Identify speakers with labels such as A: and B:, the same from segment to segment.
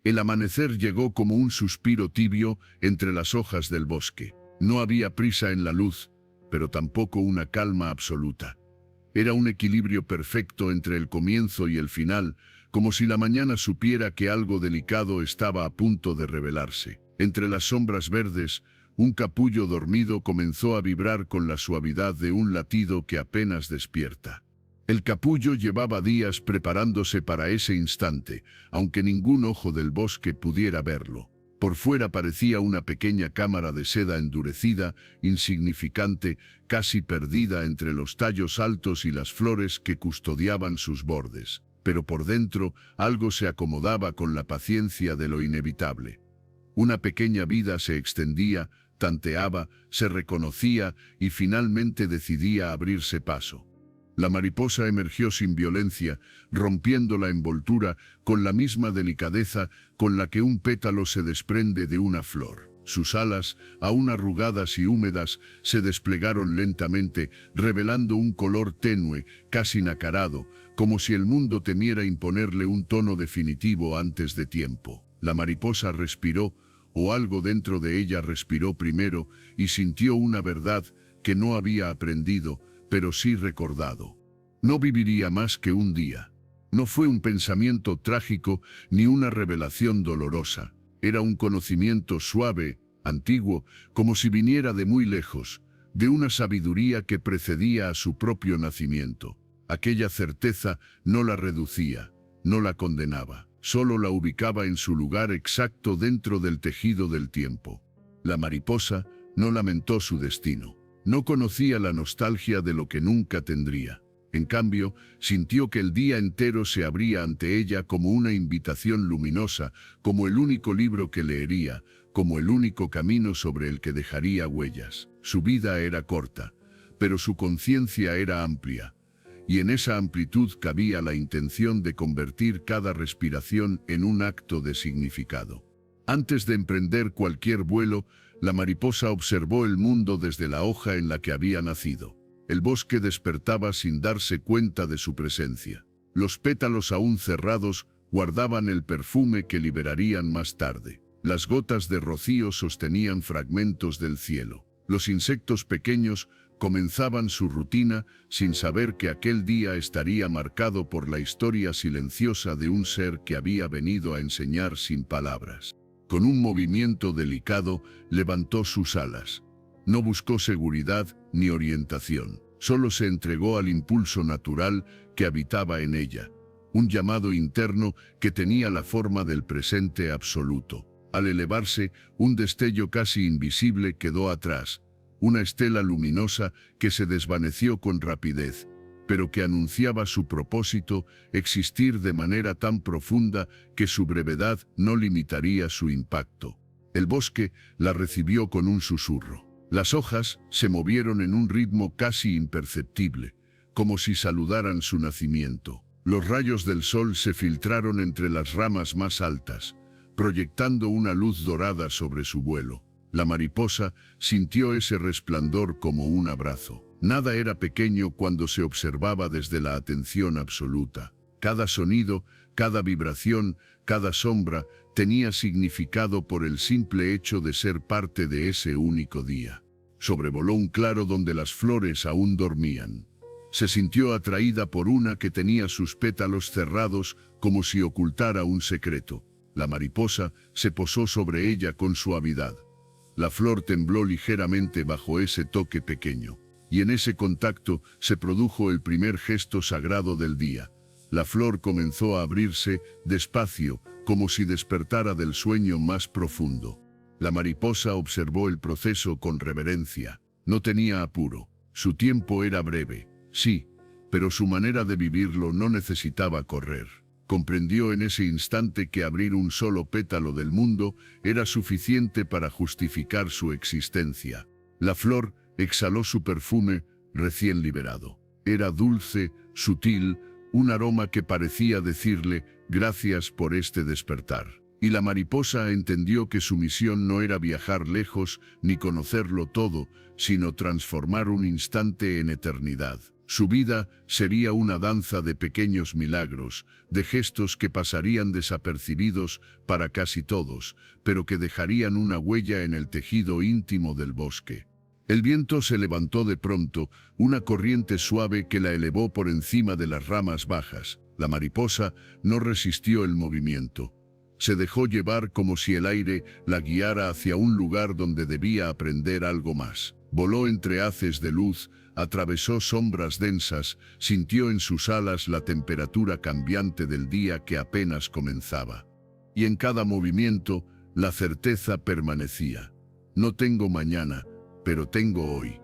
A: El amanecer llegó como un suspiro tibio entre las hojas del bosque. No había prisa en la luz, pero tampoco una calma absoluta. Era un equilibrio perfecto entre el comienzo y el final, como si la mañana supiera que algo delicado estaba a punto de revelarse. Entre las sombras verdes, un capullo dormido comenzó a vibrar con la suavidad de un latido que apenas despierta. El capullo llevaba días preparándose para ese instante, aunque ningún ojo del bosque pudiera verlo. Por fuera parecía una pequeña cámara de seda endurecida, insignificante, casi perdida entre los tallos altos y las flores que custodiaban sus bordes. Pero por dentro algo se acomodaba con la paciencia de lo inevitable. Una pequeña vida se extendía, tanteaba, se reconocía y finalmente decidía abrirse paso. La mariposa emergió sin violencia, rompiendo la envoltura con la misma delicadeza con la que un pétalo se desprende de una flor. Sus alas, aún arrugadas y húmedas, se desplegaron lentamente, revelando un color tenue, casi nacarado, como si el mundo temiera imponerle un tono definitivo antes de tiempo. La mariposa respiró, o algo dentro de ella respiró primero, y sintió una verdad que no había aprendido, pero sí recordado. No viviría más que un día. No fue un pensamiento trágico ni una revelación dolorosa. Era un conocimiento suave, antiguo, como si viniera de muy lejos, de una sabiduría que precedía a su propio nacimiento. Aquella certeza no la reducía, no la condenaba, solo la ubicaba en su lugar exacto dentro del tejido del tiempo. La mariposa no lamentó su destino. No conocía la nostalgia de lo que nunca tendría. En cambio, sintió que el día entero se abría ante ella como una invitación luminosa, como el único libro que leería, como el único camino sobre el que dejaría huellas. Su vida era corta, pero su conciencia era amplia, y en esa amplitud cabía la intención de convertir cada respiración en un acto de significado. Antes de emprender cualquier vuelo, la mariposa observó el mundo desde la hoja en la que había nacido. El bosque despertaba sin darse cuenta de su presencia. Los pétalos aún cerrados guardaban el perfume que liberarían más tarde. Las gotas de rocío sostenían fragmentos del cielo. Los insectos pequeños comenzaban su rutina sin saber que aquel día estaría marcado por la historia silenciosa de un ser que había venido a enseñar sin palabras. Con un movimiento delicado, levantó sus alas. No buscó seguridad ni orientación. Solo se entregó al impulso natural que habitaba en ella. Un llamado interno que tenía la forma del presente absoluto. Al elevarse, un destello casi invisible quedó atrás. Una estela luminosa que se desvaneció con rapidez, pero que anunciaba su propósito, existir de manera tan profunda que su brevedad no limitaría su impacto. El bosque la recibió con un susurro. Las hojas se movieron en un ritmo casi imperceptible, como si saludaran su nacimiento. Los rayos del sol se filtraron entre las ramas más altas, proyectando una luz dorada sobre su vuelo. La mariposa sintió ese resplandor como un abrazo. Nada era pequeño cuando se observaba desde la atención absoluta. Cada sonido, cada vibración, cada sombra tenía significado por el simple hecho de ser parte de ese único día. Sobrevoló un claro donde las flores aún dormían. Se sintió atraída por una que tenía sus pétalos cerrados como si ocultara un secreto. La mariposa se posó sobre ella con suavidad. La flor tembló ligeramente bajo ese toque pequeño. Y en ese contacto se produjo el primer gesto sagrado del día. La flor comenzó a abrirse despacio, como si despertara del sueño más profundo. La mariposa observó el proceso con reverencia. No tenía apuro. Su tiempo era breve, sí, pero su manera de vivirlo no necesitaba correr. Comprendió en ese instante que abrir un solo pétalo del mundo era suficiente para justificar su existencia. La flor exhaló su perfume recién liberado. Era dulce, sutil, un aroma que parecía decirle, gracias por este despertar. Y la mariposa entendió que su misión no era viajar lejos ni conocerlo todo, sino transformar un instante en eternidad. Su vida sería una danza de pequeños milagros, de gestos que pasarían desapercibidos para casi todos, pero que dejarían una huella en el tejido íntimo del bosque. El viento se levantó de pronto, una corriente suave que la elevó por encima de las ramas bajas. La mariposa no resistió el movimiento. Se dejó llevar como si el aire la guiara hacia un lugar donde debía aprender algo más. Voló entre haces de luz, atravesó sombras densas, sintió en sus alas la temperatura cambiante del día que apenas comenzaba. Y en cada movimiento, la certeza permanecía. No tengo mañana, pero tengo hoy.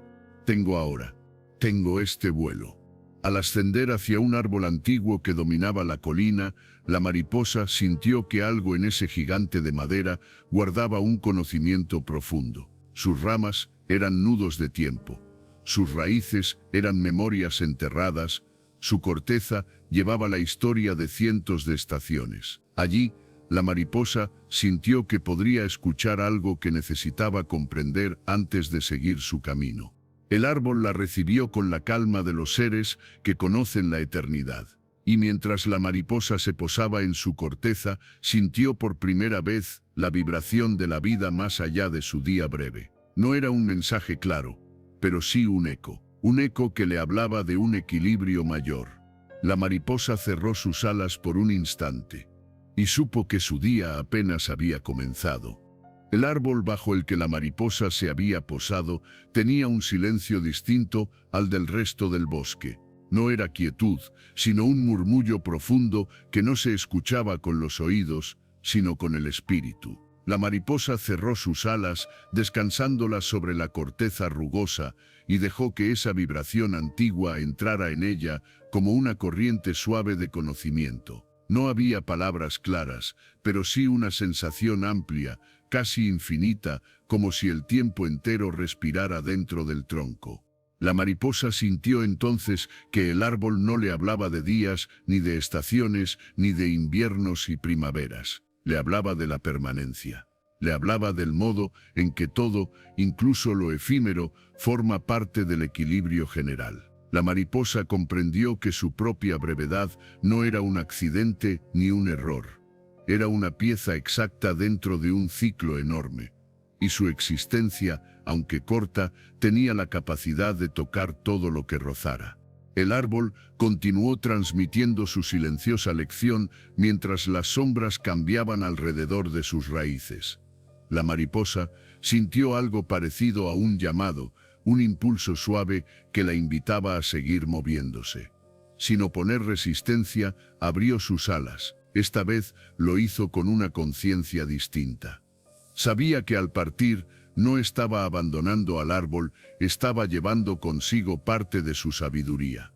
A: Tengo ahora. Tengo este vuelo. Al ascender hacia un árbol antiguo que dominaba la colina, la mariposa sintió que algo en ese gigante de madera guardaba un conocimiento profundo. Sus ramas eran nudos de tiempo. Sus raíces eran memorias enterradas. Su corteza llevaba la historia de cientos de estaciones. Allí, la mariposa sintió que podría escuchar algo que necesitaba comprender antes de seguir su camino. El árbol la recibió con la calma de los seres que conocen la eternidad. Y mientras la mariposa se posaba en su corteza, sintió por primera vez la vibración de la vida más allá de su día breve. No era un mensaje claro, pero sí un eco que le hablaba de un equilibrio mayor. La mariposa cerró sus alas por un instante y supo que su día apenas había comenzado. El árbol bajo el que la mariposa se había posado tenía un silencio distinto al del resto del bosque. No era quietud, sino un murmullo profundo que no se escuchaba con los oídos, sino con el espíritu. La mariposa cerró sus alas, descansándolas sobre la corteza rugosa, y dejó que esa vibración antigua entrara en ella como una corriente suave de conocimiento. No había palabras claras, pero sí una sensación amplia, casi infinita, como si el tiempo entero respirara dentro del tronco. La mariposa sintió entonces que el árbol no le hablaba de días, ni de estaciones, ni de inviernos y primaveras. Le hablaba de la permanencia. Le hablaba del modo en que todo, incluso lo efímero, forma parte del equilibrio general. La mariposa comprendió que su propia brevedad no era un accidente ni un error. Era una pieza exacta dentro de un ciclo enorme. Y su existencia, aunque corta, tenía la capacidad de tocar todo lo que rozara. El árbol continuó transmitiendo su silenciosa lección mientras las sombras cambiaban alrededor de sus raíces. La mariposa sintió algo parecido a un llamado, un impulso suave que la invitaba a seguir moviéndose. Sin oponer resistencia, abrió sus alas. Esta vez lo hizo con una conciencia distinta. Sabía que al partir no estaba abandonando al árbol, estaba llevando consigo parte de su sabiduría.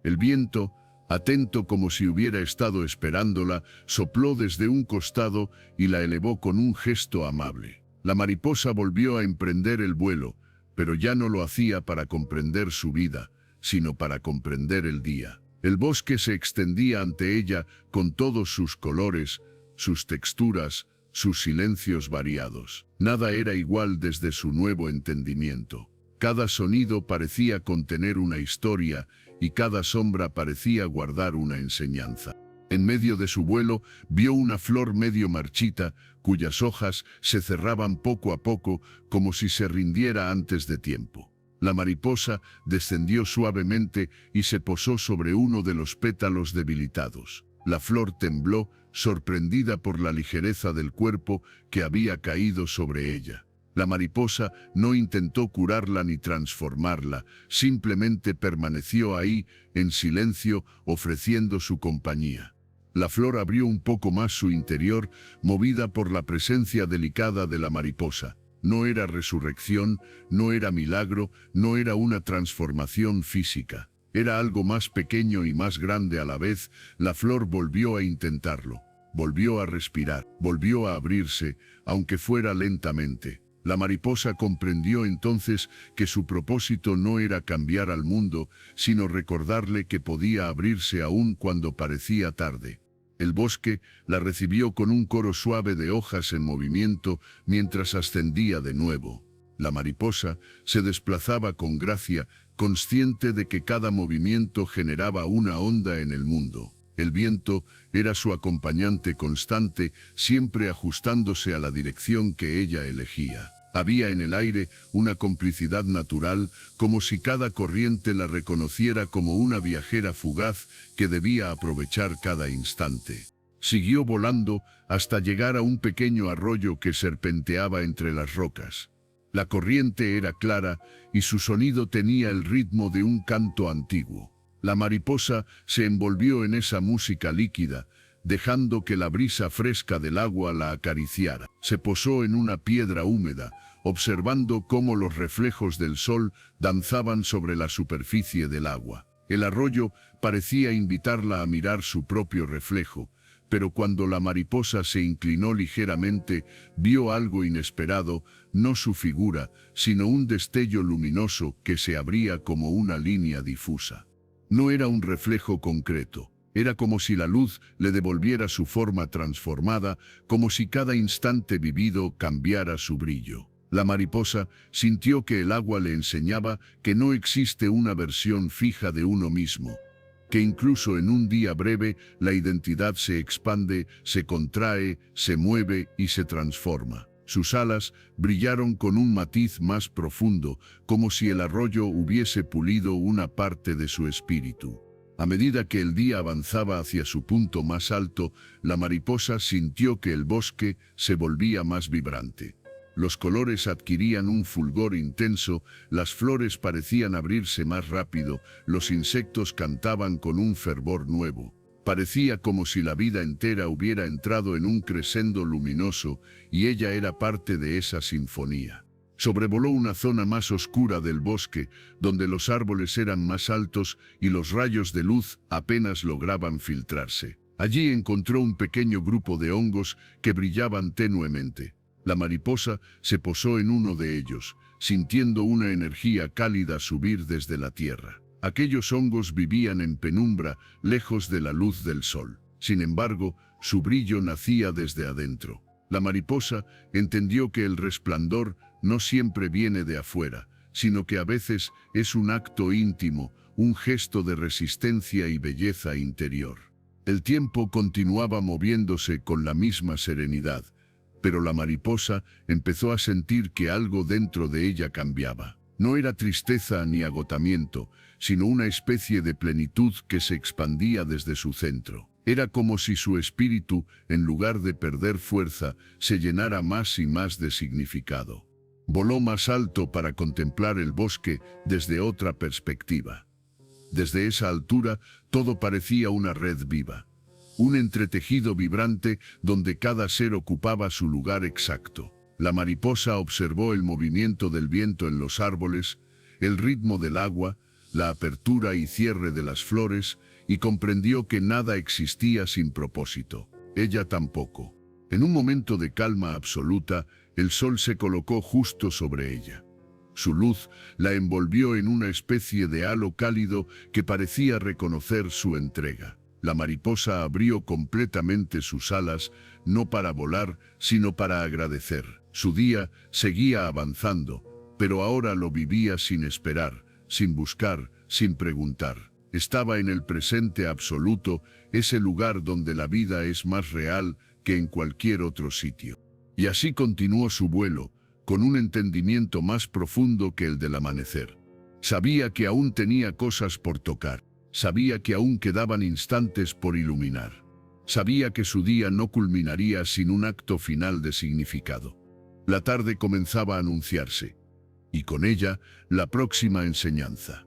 A: El viento, atento como si hubiera estado esperándola, sopló desde un costado y la elevó con un gesto amable. La mariposa volvió a emprender el vuelo, pero ya no lo hacía para comprender su vida, sino para comprender el día. El bosque se extendía ante ella con todos sus colores, sus texturas, sus silencios variados. Nada era igual desde su nuevo entendimiento. Cada sonido parecía contener una historia y cada sombra parecía guardar una enseñanza. En medio de su vuelo vio una flor medio marchita, cuyas hojas se cerraban poco a poco como si se rindiera antes de tiempo. La mariposa descendió suavemente y se posó sobre uno de los pétalos debilitados. La flor tembló, sorprendida por la ligereza del cuerpo que había caído sobre ella. La mariposa no intentó curarla ni transformarla, simplemente permaneció ahí, en silencio, ofreciendo su compañía. La flor abrió un poco más su interior, movida por la presencia delicada de la mariposa. No era resurrección, no era milagro, no era una transformación física. Era algo más pequeño y más grande a la vez. La flor volvió a intentarlo. Volvió a respirar, volvió a abrirse, aunque fuera lentamente. La mariposa comprendió entonces que su propósito no era cambiar al mundo, sino recordarle que podía abrirse aún cuando parecía tarde. El bosque la recibió con un coro suave de hojas en movimiento mientras ascendía de nuevo. La mariposa se desplazaba con gracia, consciente de que cada movimiento generaba una onda en el mundo. El viento era su acompañante constante, siempre ajustándose a la dirección que ella elegía. Había en el aire una complicidad natural, como si cada corriente la reconociera como una viajera fugaz que debía aprovechar cada instante. Siguió volando hasta llegar a un pequeño arroyo que serpenteaba entre las rocas. La corriente era clara y su sonido tenía el ritmo de un canto antiguo. La mariposa se envolvió en esa música líquida, dejando que la brisa fresca del agua la acariciara. Se posó en una piedra húmeda, observando cómo los reflejos del sol danzaban sobre la superficie del agua. El arroyo parecía invitarla a mirar su propio reflejo, pero cuando la mariposa se inclinó ligeramente, vio algo inesperado, no su figura, sino un destello luminoso que se abría como una línea difusa. No era un reflejo concreto, era como si la luz le devolviera su forma transformada, como si cada instante vivido cambiara su brillo. La mariposa sintió que el agua le enseñaba que no existe una versión fija de uno mismo, que incluso en un día breve la identidad se expande, se contrae, se mueve y se transforma. Sus alas brillaron con un matiz más profundo, como si el arroyo hubiese pulido una parte de su espíritu. A medida que el día avanzaba hacia su punto más alto, la mariposa sintió que el bosque se volvía más vibrante. Los colores adquirían un fulgor intenso, las flores parecían abrirse más rápido, los insectos cantaban con un fervor nuevo. Parecía como si la vida entera hubiera entrado en un crescendo luminoso y ella era parte de esa sinfonía. Sobrevoló una zona más oscura del bosque, donde los árboles eran más altos y los rayos de luz apenas lograban filtrarse. Allí encontró un pequeño grupo de hongos que brillaban tenuemente. La mariposa se posó en uno de ellos, sintiendo una energía cálida subir desde la tierra. Aquellos hongos vivían en penumbra, lejos de la luz del sol. Sin embargo, su brillo nacía desde adentro. La mariposa entendió que el resplandor no siempre viene de afuera, sino que a veces es un acto íntimo, un gesto de resistencia y belleza interior. El tiempo continuaba moviéndose con la misma serenidad, pero la mariposa empezó a sentir que algo dentro de ella cambiaba. No era tristeza ni agotamiento, sino una especie de plenitud que se expandía desde su centro. Era como si su espíritu, en lugar de perder fuerza, se llenara más y más de significado. Voló más alto para contemplar el bosque desde otra perspectiva. Desde esa altura, todo parecía una red viva. Un entretejido vibrante donde cada ser ocupaba su lugar exacto. La mariposa observó el movimiento del viento en los árboles, el ritmo del agua, la apertura y cierre de las flores, y comprendió que nada existía sin propósito. Ella tampoco. En un momento de calma absoluta, el sol se colocó justo sobre ella. Su luz la envolvió en una especie de halo cálido que parecía reconocer su entrega. La mariposa abrió completamente sus alas, no para volar, sino para agradecer. Su día seguía avanzando, pero ahora lo vivía sin esperar, sin buscar, sin preguntar. Estaba en el presente absoluto, ese lugar donde la vida es más real que en cualquier otro sitio. Y así continuó su vuelo, con un entendimiento más profundo que el del amanecer. Sabía que aún tenía cosas por tocar. Sabía que aún quedaban instantes por iluminar. Sabía que su día no culminaría sin un acto final de significado. La tarde comenzaba a anunciarse, y con ella la próxima enseñanza.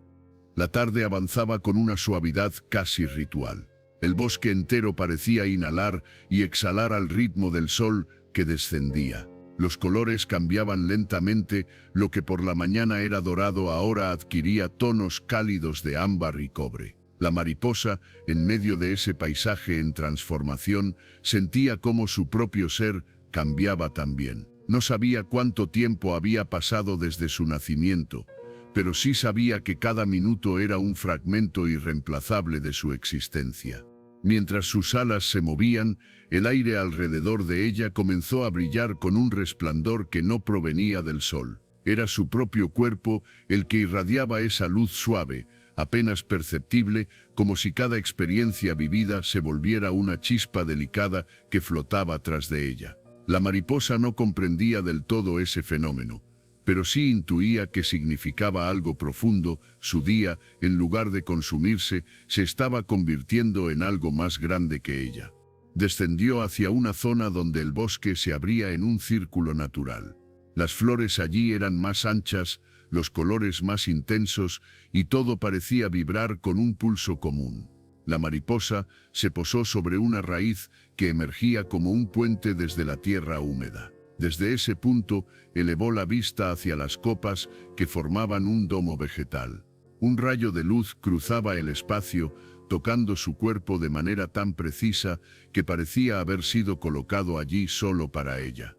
A: La tarde avanzaba con una suavidad casi ritual. El bosque entero parecía inhalar y exhalar al ritmo del sol que descendía. Los colores cambiaban lentamente, lo que por la mañana era dorado ahora adquiría tonos cálidos de ámbar y cobre. La mariposa, en medio de ese paisaje en transformación, sentía cómo su propio ser cambiaba también. No sabía cuánto tiempo había pasado desde su nacimiento, pero sí sabía que cada minuto era un fragmento irreemplazable de su existencia. Mientras sus alas se movían, el aire alrededor de ella comenzó a brillar con un resplandor que no provenía del sol. Era su propio cuerpo el que irradiaba esa luz suave, apenas perceptible, como si cada experiencia vivida se volviera una chispa delicada que flotaba tras de ella. La mariposa no comprendía del todo ese fenómeno, pero sí intuía que significaba algo profundo. Su día, en lugar de consumirse, se estaba convirtiendo en algo más grande que ella. Descendió hacia una zona donde el bosque se abría en un círculo natural. Las flores allí eran más anchas, los colores más intensos, y todo parecía vibrar con un pulso común. La mariposa se posó sobre una raíz que emergía como un puente desde la tierra húmeda. Desde ese punto, elevó la vista hacia las copas que formaban un domo vegetal. Un rayo de luz cruzaba el espacio, tocando su cuerpo de manera tan precisa que parecía haber sido colocado allí solo para ella.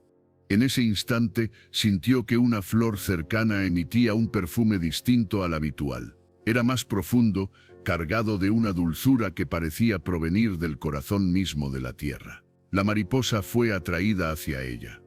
A: En ese instante, sintió que una flor cercana emitía un perfume distinto al habitual. Era más profundo, cargado de una dulzura que parecía provenir del corazón mismo de la tierra. La mariposa fue atraída hacia ella.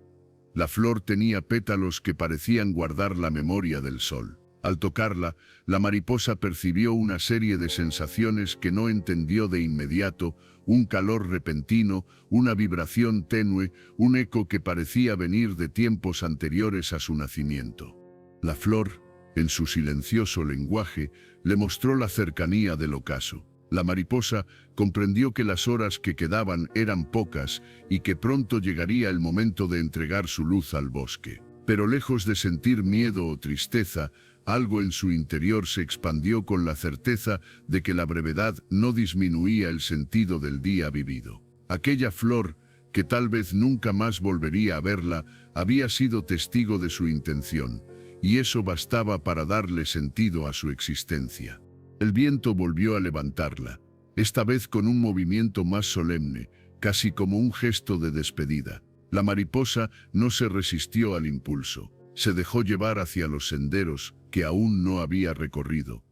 A: La flor tenía pétalos que parecían guardar la memoria del sol. Al tocarla, la mariposa percibió una serie de sensaciones que no entendió de inmediato: un calor repentino, una vibración tenue, un eco que parecía venir de tiempos anteriores a su nacimiento. La flor, en su silencioso lenguaje, le mostró la cercanía del ocaso. La mariposa comprendió que las horas que quedaban eran pocas y que pronto llegaría el momento de entregar su luz al bosque. Pero lejos de sentir miedo o tristeza, algo en su interior se expandió con la certeza de que la brevedad no disminuía el sentido del día vivido. Aquella flor, que tal vez nunca más volvería a verla, había sido testigo de su intención, y eso bastaba para darle sentido a su existencia. El viento volvió a levantarla, esta vez con un movimiento más solemne, casi como un gesto de despedida. La mariposa no se resistió al impulso. Se dejó llevar hacia los senderos que aún no había recorrido,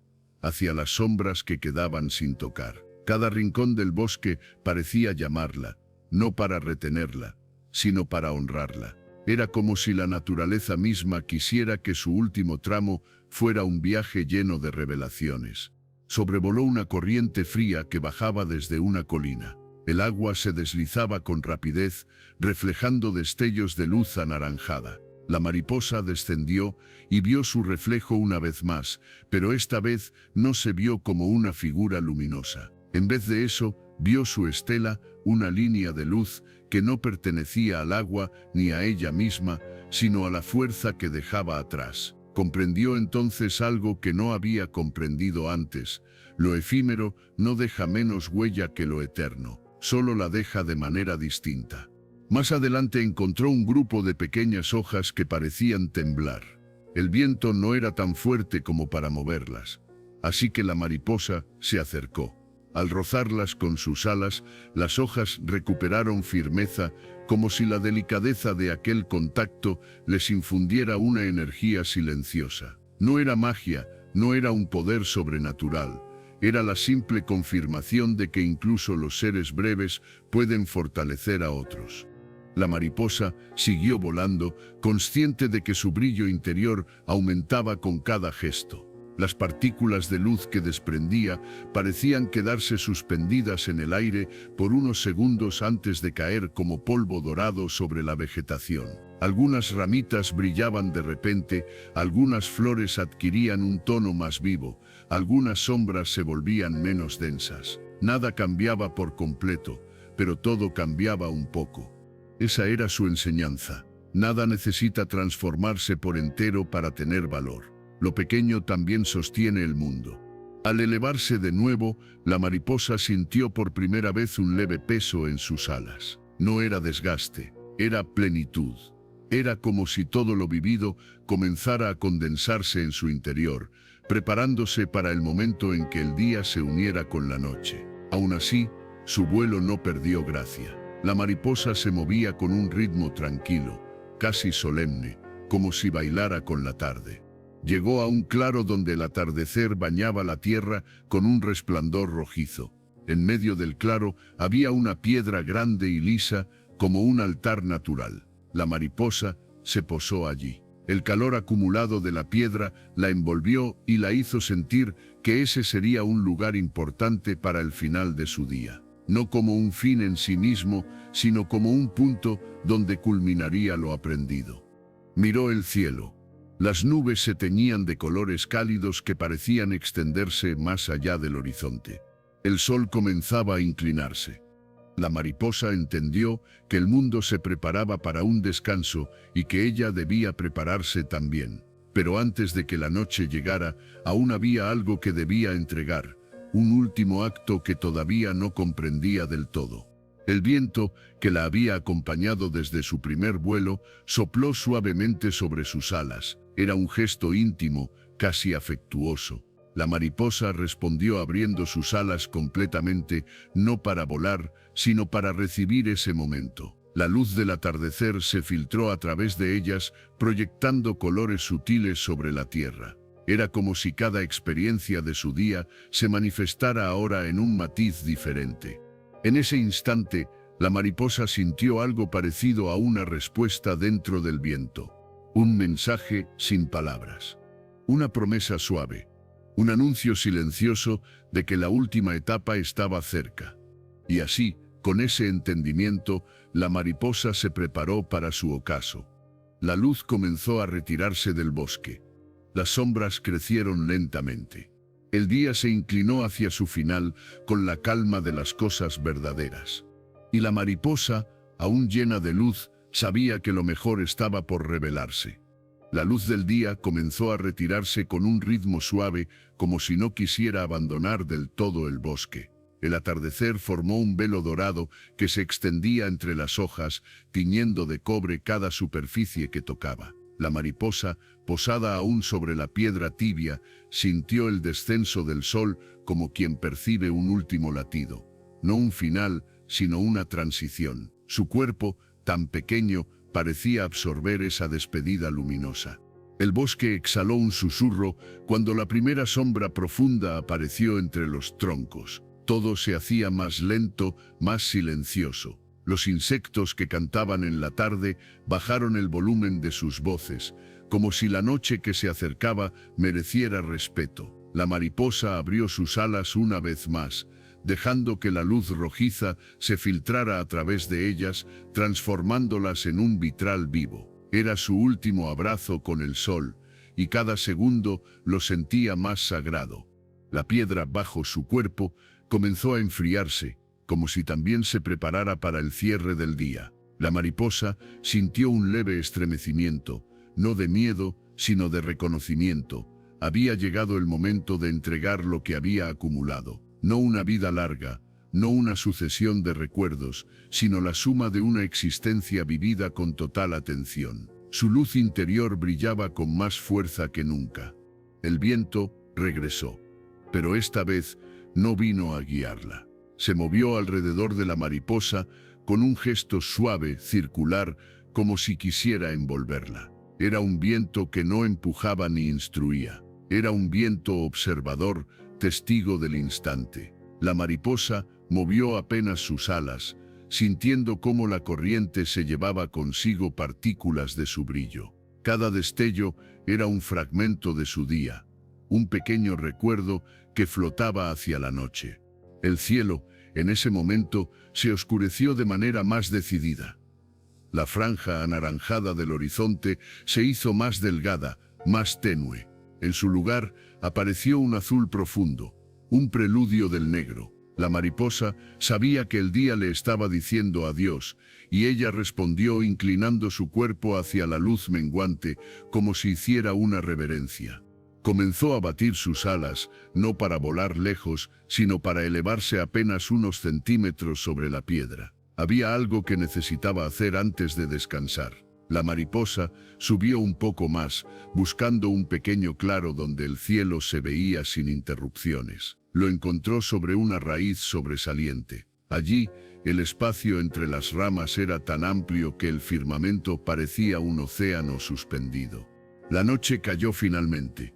A: hacia las sombras que quedaban sin tocar. Cada rincón del bosque parecía llamarla, no para retenerla, sino para honrarla. Era como si la naturaleza misma quisiera que su último tramo fuera un viaje lleno de revelaciones. Sobrevoló una corriente fría que bajaba desde una colina. El agua se deslizaba con rapidez, reflejando destellos de luz anaranjada. La mariposa descendió y vio su reflejo una vez más, pero esta vez no se vio como una figura luminosa. En vez de eso, vio su estela, una línea de luz que no pertenecía al agua ni a ella misma, sino a la fuerza que dejaba atrás. Comprendió entonces algo que no había comprendido antes: lo efímero no deja menos huella que lo eterno, solo la deja de manera distinta. Más adelante encontró un grupo de pequeñas hojas que parecían temblar. El viento no era tan fuerte como para moverlas, así que la mariposa se acercó. Al rozarlas con sus alas, las hojas recuperaron firmeza, como si la delicadeza de aquel contacto les infundiera una energía silenciosa. No era magia, no era un poder sobrenatural, era la simple confirmación de que incluso los seres breves pueden fortalecer a otros. La mariposa siguió volando, consciente de que su brillo interior aumentaba con cada gesto. Las partículas de luz que desprendía parecían quedarse suspendidas en el aire por unos segundos antes de caer como polvo dorado sobre la vegetación. Algunas ramitas brillaban de repente, algunas flores adquirían un tono más vivo, algunas sombras se volvían menos densas. Nada cambiaba por completo, pero todo cambiaba un poco. Esa era su enseñanza. Nada necesita transformarse por entero para tener valor. Lo pequeño también sostiene el mundo. Al elevarse de nuevo, la mariposa sintió por primera vez un leve peso en sus alas. No era desgaste, era plenitud. Era como si todo lo vivido comenzara a condensarse en su interior, preparándose para el momento en que el día se uniera con la noche. Aún así, su vuelo no perdió gracia. La mariposa se movía con un ritmo tranquilo, casi solemne, como si bailara con la tarde. Llegó a un claro donde el atardecer bañaba la tierra con un resplandor rojizo. En medio del claro había una piedra grande y lisa, como un altar natural. La mariposa se posó allí. El calor acumulado de la piedra la envolvió y la hizo sentir que ese sería un lugar importante para el final de su día. No como un fin en sí mismo, sino como un punto donde culminaría lo aprendido. Miró el cielo. Las nubes se teñían de colores cálidos que parecían extenderse más allá del horizonte. El sol comenzaba a inclinarse. La mariposa entendió que el mundo se preparaba para un descanso y que ella debía prepararse también. Pero antes de que la noche llegara, aún había algo que debía entregar, un último acto que todavía no comprendía del todo. El viento, que la había acompañado desde su primer vuelo, sopló suavemente sobre sus alas. Era un gesto íntimo, casi afectuoso. La mariposa respondió abriendo sus alas completamente, no para volar, sino para recibir ese momento. La luz del atardecer se filtró a través de ellas, proyectando colores sutiles sobre la tierra. Era como si cada experiencia de su día se manifestara ahora en un matiz diferente. En ese instante, la mariposa sintió algo parecido a una respuesta dentro del viento. Un mensaje sin palabras. Una promesa suave. Un anuncio silencioso de que la última etapa estaba cerca. Y así, con ese entendimiento, la mariposa se preparó para su ocaso. La luz comenzó a retirarse del bosque. Las sombras crecieron lentamente. El día se inclinó hacia su final con la calma de las cosas verdaderas. Y la mariposa, aún llena de luz, sabía que lo mejor estaba por revelarse. La luz del día comenzó a retirarse con un ritmo suave, como si no quisiera abandonar del todo el bosque. El atardecer formó un velo dorado que se extendía entre las hojas, tiñendo de cobre cada superficie que tocaba. La mariposa, posada aún sobre la piedra tibia, sintió el descenso del sol como quien percibe un último latido. No un final, sino una transición. Su cuerpo, tan pequeño, parecía absorber esa despedida luminosa. El bosque exhaló un susurro cuando la primera sombra profunda apareció entre los troncos. Todo se hacía más lento, más silencioso. Los insectos que cantaban en la tarde bajaron el volumen de sus voces, como si la noche que se acercaba mereciera respeto. La mariposa abrió sus alas una vez más, dejando que la luz rojiza se filtrara a través de ellas, transformándolas en un vitral vivo. Era su último abrazo con el sol, y cada segundo lo sentía más sagrado. La piedra bajo su cuerpo comenzó a enfriarse, como si también se preparara para el cierre del día. La mariposa sintió un leve estremecimiento, no de miedo, sino de reconocimiento. Había llegado el momento de entregar lo que había acumulado. No una vida larga, no una sucesión de recuerdos, sino la suma de una existencia vivida con total atención. Su luz interior brillaba con más fuerza que nunca. El viento regresó, pero esta vez no vino a guiarla. Se movió alrededor de la mariposa con un gesto suave, circular, como si quisiera envolverla. Era un viento que no empujaba ni instruía. Era un viento observador, testigo del instante. La mariposa movió apenas sus alas, sintiendo cómo la corriente se llevaba consigo partículas de su brillo. Cada destello era un fragmento de su día, un pequeño recuerdo que flotaba hacia la noche. El cielo, en ese momento, se oscureció de manera más decidida. La franja anaranjada del horizonte se hizo más delgada, más tenue. En su lugar apareció un azul profundo, un preludio del negro. La mariposa sabía que el día le estaba diciendo adiós, y ella respondió inclinando su cuerpo hacia la luz menguante, como si hiciera una reverencia. Comenzó a batir sus alas, no para volar lejos, sino para elevarse apenas unos centímetros sobre la piedra. Había algo que necesitaba hacer antes de descansar. La mariposa subió un poco más, buscando un pequeño claro donde el cielo se veía sin interrupciones. Lo encontró sobre una raíz sobresaliente. Allí, el espacio entre las ramas era tan amplio que el firmamento parecía un océano suspendido. La noche cayó finalmente,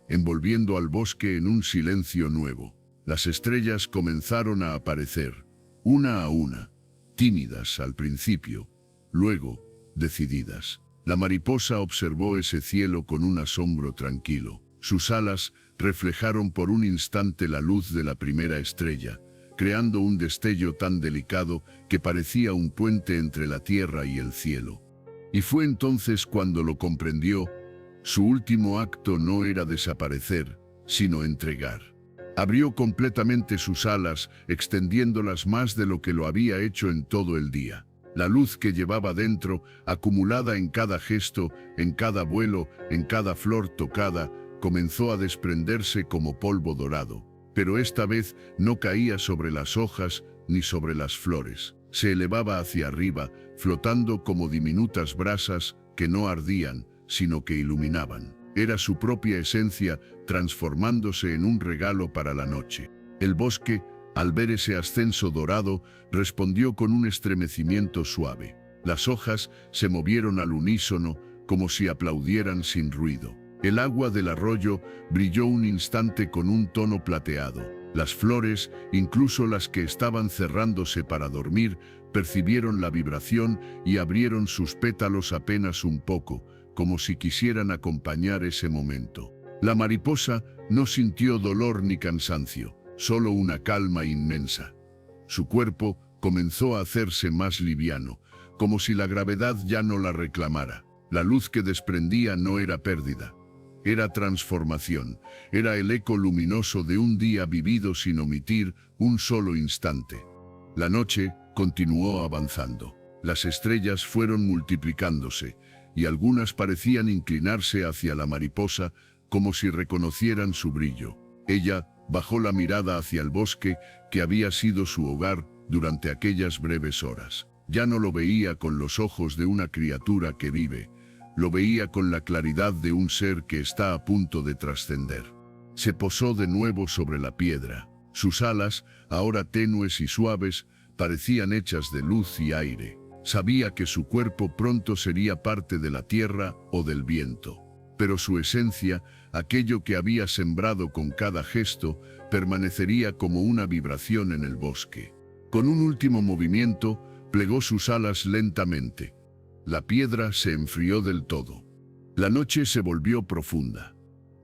A: envolviendo al bosque en un silencio nuevo. Las estrellas comenzaron a aparecer, una a una, tímidas al principio, luego decididas. La mariposa observó ese cielo con un asombro tranquilo. Sus alas reflejaron por un instante la luz de la primera estrella, creando un destello tan delicado que parecía un puente entre la tierra y el cielo. Y fue entonces cuando lo comprendió. Su último acto no era desaparecer, sino entregar. Abrió completamente sus alas, extendiéndolas más de lo que lo había hecho en todo el día. La luz que llevaba dentro, acumulada en cada gesto, en cada vuelo, en cada flor tocada, comenzó a desprenderse como polvo dorado. Pero esta vez no caía sobre las hojas ni sobre las flores. Se elevaba hacia arriba, flotando como diminutas brasas que no ardían, sino que iluminaban. Era su propia esencia, transformándose en un regalo para la noche. El bosque, al ver ese ascenso dorado, respondió con un estremecimiento suave. Las hojas se movieron al unísono, como si aplaudieran sin ruido. El agua del arroyo brilló un instante con un tono plateado. Las flores, incluso las que estaban cerrándose para dormir, percibieron la vibración y abrieron sus pétalos apenas un poco, como si quisieran acompañar ese momento. La mariposa no sintió dolor ni cansancio, solo una calma inmensa. Su cuerpo comenzó a hacerse más liviano, como si la gravedad ya no la reclamara. La luz que desprendía no era pérdida, era transformación, era el eco luminoso de un día vivido sin omitir un solo instante. La noche continuó avanzando. Las estrellas fueron multiplicándose, y algunas parecían inclinarse hacia la mariposa como si reconocieran su brillo. Ella bajó la mirada hacia el bosque que había sido su hogar durante aquellas breves horas. Ya no lo veía con los ojos de una criatura que vive, lo veía con la claridad de un ser que está a punto de trascender. Se posó de nuevo sobre la piedra. Sus alas, ahora tenues y suaves, parecían hechas de luz y aire. Sabía que su cuerpo pronto sería parte de la tierra o del viento. Pero su esencia, aquello que había sembrado con cada gesto, permanecería como una vibración en el bosque. Con un último movimiento, plegó sus alas lentamente. La piedra se enfrió del todo. La noche se volvió profunda.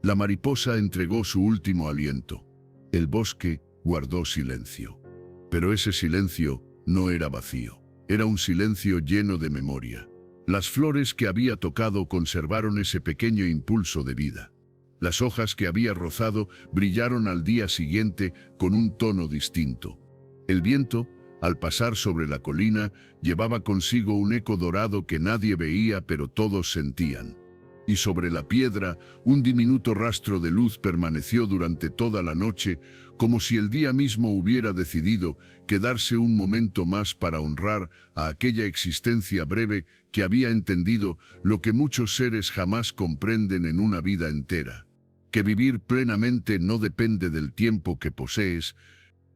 A: La mariposa entregó su último aliento. El bosque guardó silencio. Pero ese silencio no era vacío. Era un silencio lleno de memoria. Las flores que había tocado conservaron ese pequeño impulso de vida. Las hojas que había rozado brillaron al día siguiente con un tono distinto. El viento, al pasar sobre la colina, llevaba consigo un eco dorado que nadie veía pero todos sentían. Y sobre la piedra, un diminuto rastro de luz permaneció durante toda la noche, como si el día mismo hubiera decidido quedarse un momento más para honrar a aquella existencia breve que había entendido lo que muchos seres jamás comprenden en una vida entera. Que vivir plenamente no depende del tiempo que posees,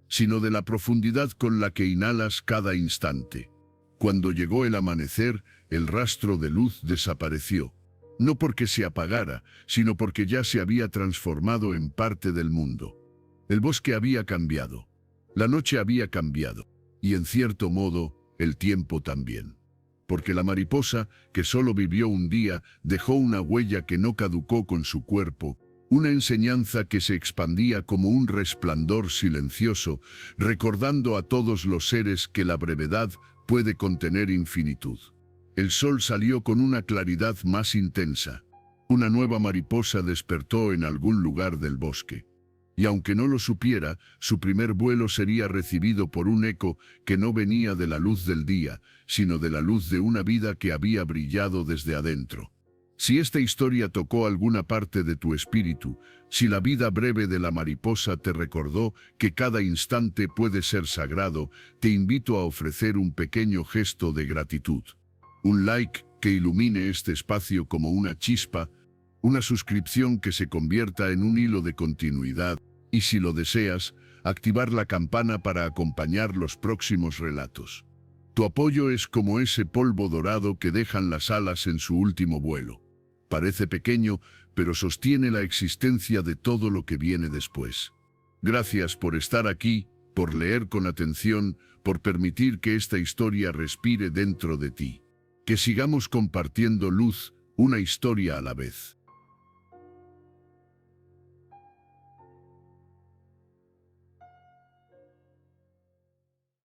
A: sino de la profundidad con la que inhalas cada instante. Cuando llegó el amanecer, el rastro de luz desapareció. No porque se apagara, sino porque ya se había transformado en parte del mundo. El bosque había cambiado, la noche había cambiado, y en cierto modo, el tiempo también. Porque la mariposa, que solo vivió un día, dejó una huella que no caducó con su cuerpo, una enseñanza que se expandía como un resplandor silencioso, recordando a todos los seres que la brevedad puede contener infinitud. El sol salió con una claridad más intensa. Una nueva mariposa despertó en algún lugar del bosque. Y aunque no lo supiera, su primer vuelo sería recibido por un eco que no venía de la luz del día, sino de la luz de una vida que había brillado desde adentro. Si esta historia tocó alguna parte de tu espíritu, si la vida breve de la mariposa te recordó que cada instante puede ser sagrado, te invito a ofrecer un pequeño gesto de gratitud. Un like que ilumine este espacio como una chispa, una suscripción que se convierta en un hilo de continuidad, y si lo deseas, activar la campana para acompañar los próximos relatos. Tu apoyo es como ese polvo dorado que dejan las alas en su último vuelo. Parece pequeño, pero sostiene la existencia de todo lo que viene después. Gracias por estar aquí, por leer con atención, por permitir que esta historia respire dentro de ti. Que sigamos compartiendo luz, una historia a la vez.